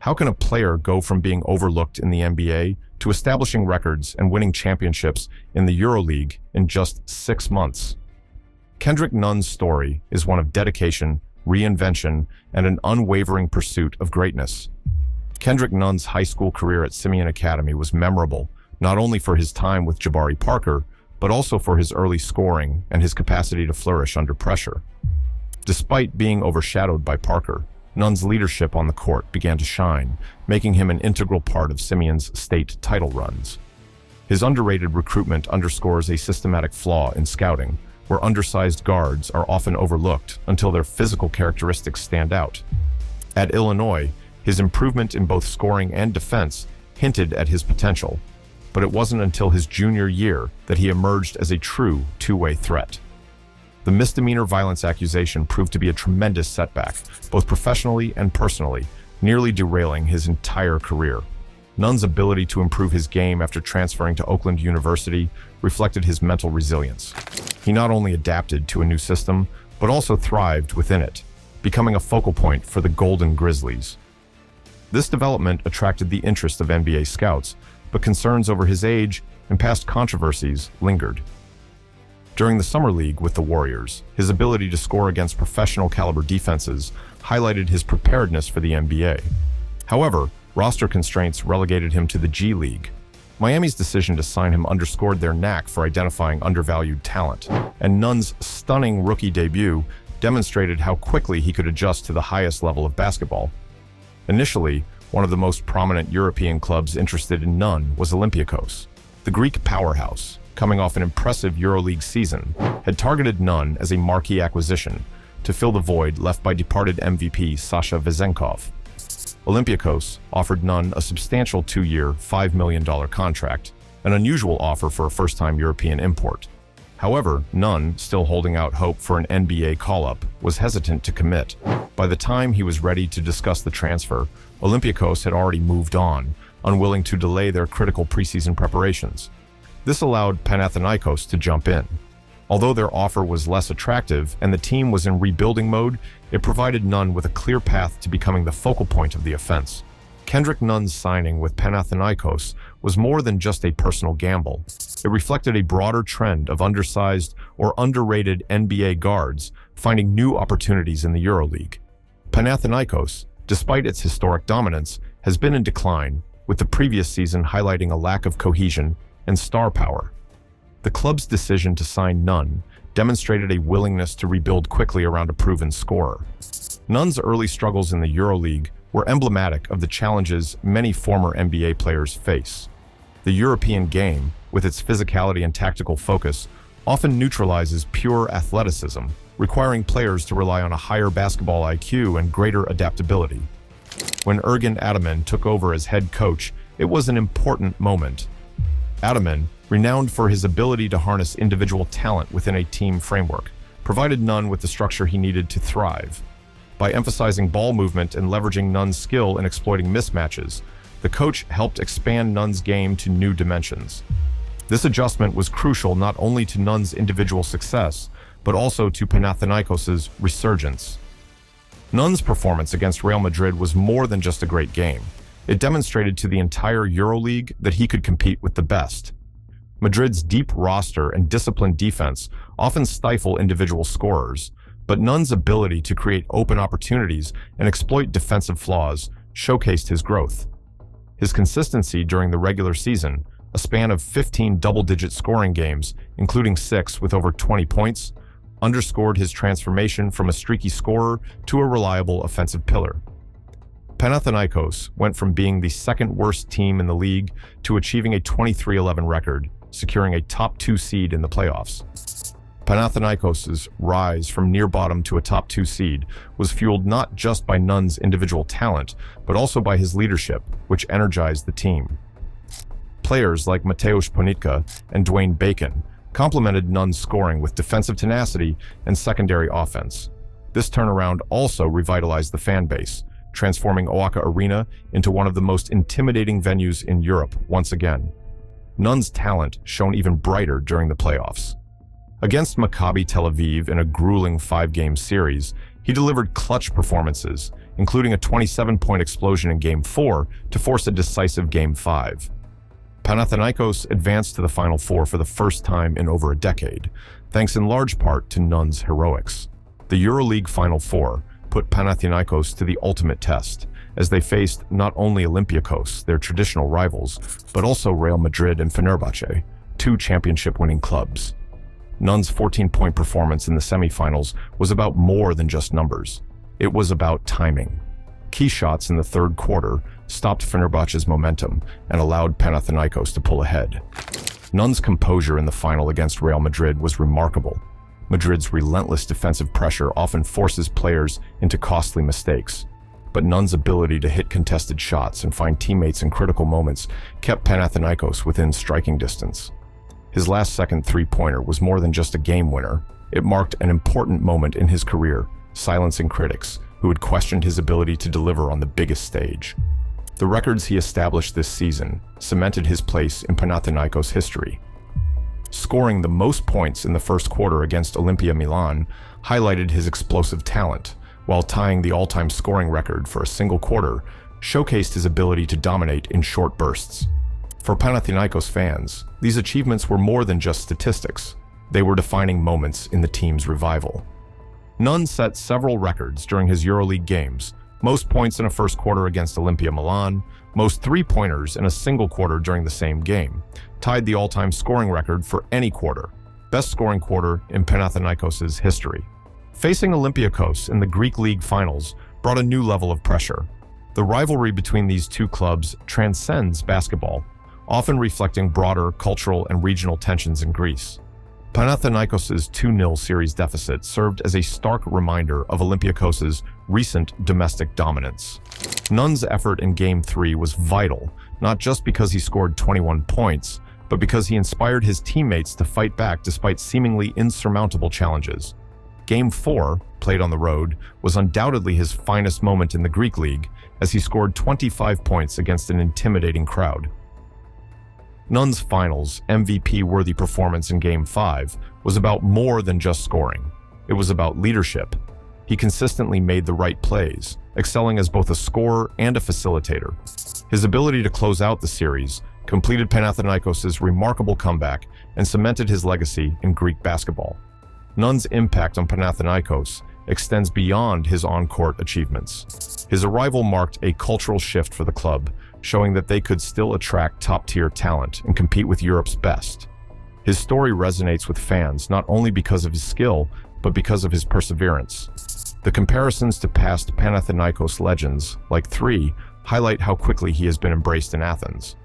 How can a player go from being overlooked in the NBA to establishing records and winning championships in the EuroLeague in just 6 months? Kendrick Nunn's story is one of dedication, reinvention, and an unwavering pursuit of greatness. Kendrick Nunn's high school career at Simeon Academy was memorable, not only for his time with Jabari Parker, but also for his early scoring and his capacity to flourish under pressure. Despite being overshadowed by Parker, Nunn's leadership on the court began to shine, making him an integral part of Simeon's state title runs. His underrated recruitment underscores a systematic flaw in scouting, where undersized guards are often overlooked until their physical characteristics stand out. At Illinois, his improvement in both scoring and defense hinted at his potential, but it wasn't until his junior year that he emerged as a true two-way threat. The misdemeanor violence accusation proved to be a tremendous setback, both professionally and personally, nearly derailing his entire career. Nunn's ability to improve his game after transferring to Oakland University reflected his mental resilience. He not only adapted to a new system, but also thrived within it, becoming a focal point for the Golden Grizzlies. This development attracted the interest of NBA scouts, but concerns over his age and past controversies lingered. During the Summer League with the Warriors, his ability to score against professional-caliber defenses highlighted his preparedness for the NBA. However, roster constraints relegated him to the G League. Miami's decision to sign him underscored their knack for identifying undervalued talent, and Nunn's stunning rookie debut demonstrated how quickly he could adjust to the highest level of basketball. Initially, one of the most prominent European clubs interested in Nunn was Olympiacos. The Greek powerhouse, coming off an impressive EuroLeague season, had targeted Nunn as a marquee acquisition to fill the void left by departed MVP Sasha Vezenkov. Olympiacos offered Nunn a substantial 2-year, $5 million contract, an unusual offer for a first-time European import. However, Nunn, still holding out hope for an NBA call-up, was hesitant to commit. By the time he was ready to discuss the transfer, Olympiacos had already moved on, unwilling to delay their critical preseason preparations. This allowed Panathinaikos to jump in. Although their offer was less attractive and the team was in rebuilding mode, it provided Nunn with a clear path to becoming the focal point of the offense. Kendrick Nunn's signing with Panathinaikos was more than just a personal gamble. It reflected a broader trend of undersized or underrated NBA guards finding new opportunities in the EuroLeague. Panathinaikos, despite its historic dominance, has been in decline, with the previous season highlighting a lack of cohesion and star power. The club's decision to sign Nunn demonstrated a willingness to rebuild quickly around a proven scorer. Nunn's early struggles in the EuroLeague were emblematic of the challenges many former NBA players face. The European game, with its physicality and tactical focus, often neutralizes pure athleticism, requiring players to rely on a higher basketball IQ and greater adaptability. When Ergin Ataman took over as head coach, it was an important moment. Ataman, renowned for his ability to harness individual talent within a team framework, provided Nunn with the structure he needed to thrive. By emphasizing ball movement and leveraging Nunn's skill in exploiting mismatches, the coach helped expand Nunn's game to new dimensions. This adjustment was crucial not only to Nunn's individual success, but also to Panathinaikos' resurgence. Nunn's performance against Real Madrid was more than just a great game. It demonstrated to the entire EuroLeague that he could compete with the best. Madrid's deep roster and disciplined defense often stifle individual scorers, but Nunn's ability to create open opportunities and exploit defensive flaws showcased his growth. His consistency during the regular season, a span of 15 double-digit scoring games, including 6 with over 20 points, underscored his transformation from a streaky scorer to a reliable offensive pillar. Panathinaikos went from being the second-worst team in the league to achieving a 23-11 record, securing a top 2 seed in the playoffs. Panathinaikos' rise from near bottom to a top 2 seed was fueled not just by Nunn's individual talent, but also by his leadership, which energized the team. Players like Mateusz Ponitka and Dwayne Bacon complemented Nunn's scoring with defensive tenacity and secondary offense. This turnaround also revitalized the fan base, transforming Oaka Arena into one of the most intimidating venues in Europe once again. Nunn's talent shone even brighter during the playoffs. Against Maccabi Tel Aviv in a grueling 5-game series, he delivered clutch performances, including a 27-point explosion in Game 4 to force a decisive Game 5. Panathinaikos advanced to the Final Four for the first time in over a decade, thanks in large part to Nunn's heroics. The EuroLeague Final Four put Panathinaikos to the ultimate test, as they faced not only Olympiacos, their traditional rivals, but also Real Madrid and Fenerbahce, two championship-winning clubs. Nunn's 14-point performance in the semifinals was about more than just numbers. It was about timing. Key shots in the third quarter stopped Fenerbahce's momentum and allowed Panathinaikos to pull ahead. Nunn's composure in the final against Real Madrid was remarkable. Madrid's relentless defensive pressure often forces players into costly mistakes, but Nunn's ability to hit contested shots and find teammates in critical moments kept Panathinaikos within striking distance. His last-second three-pointer was more than just a game winner. It marked an important moment in his career, silencing critics who had questioned his ability to deliver on the biggest stage. The records he established this season cemented his place in Panathinaikos history. Scoring the most points in the first quarter against Olimpia Milan highlighted his explosive talent, while tying the all-time scoring record for a single quarter showcased his ability to dominate in short bursts. For Panathinaikos fans, these achievements were more than just statistics. They were defining moments in the team's revival. Nunn set several records during his EuroLeague games: most points in a first quarter against Olimpia Milan, most three-pointers in a single quarter during the same game, tied the all-time scoring record for any quarter, best scoring quarter in Panathinaikos' history. Facing Olympiacos in the Greek League finals brought a new level of pressure. The rivalry between these two clubs transcends basketball, often reflecting broader cultural and regional tensions in Greece. Panathinaikos' 2-0 series deficit served as a stark reminder of Olympiacos' recent domestic dominance. Nunn's effort in Game 3 was vital, not just because he scored 21 points, but because he inspired his teammates to fight back despite seemingly insurmountable challenges. Game 4, played on the road, was undoubtedly his finest moment in the Greek League, as he scored 25 points against an intimidating crowd. Nunn's finals MVP-worthy performance in Game 5 was about more than just scoring. It was about leadership. He consistently made the right plays, excelling as both a scorer and a facilitator. His ability to close out the series completed Panathinaikos' remarkable comeback and cemented his legacy in Greek basketball. Nunn's impact on Panathinaikos extends beyond his on-court achievements. His arrival marked a cultural shift for the club, showing that they could still attract top-tier talent and compete with Europe's best. His story resonates with fans not only because of his skill, but because of his perseverance. The comparisons to past Panathinaikos legends, like 3, highlight how quickly he has been embraced in Athens.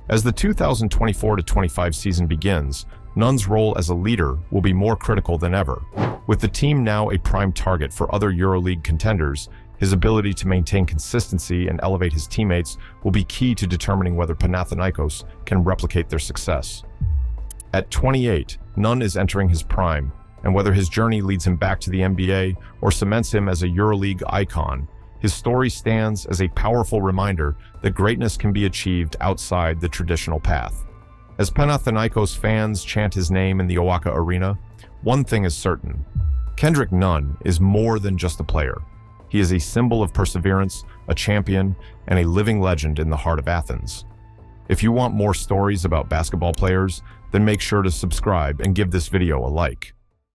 As the 2024-25 season begins, Nunn's role as a leader will be more critical than ever. With the team now a prime target for other EuroLeague contenders, his ability to maintain consistency and elevate his teammates will be key to determining whether Panathinaikos can replicate their success. At 28, Nunn is entering his prime, and whether his journey leads him back to the NBA or cements him as a EuroLeague icon, his story stands as a powerful reminder that greatness can be achieved outside the traditional path. As Panathinaikos fans chant his name in the Oaka Arena, one thing is certain: Kendrick Nunn is more than just a player. He is a symbol of perseverance, a champion, and a living legend in the heart of Athens. If you want more stories about basketball players, then make sure to subscribe and give this video a like.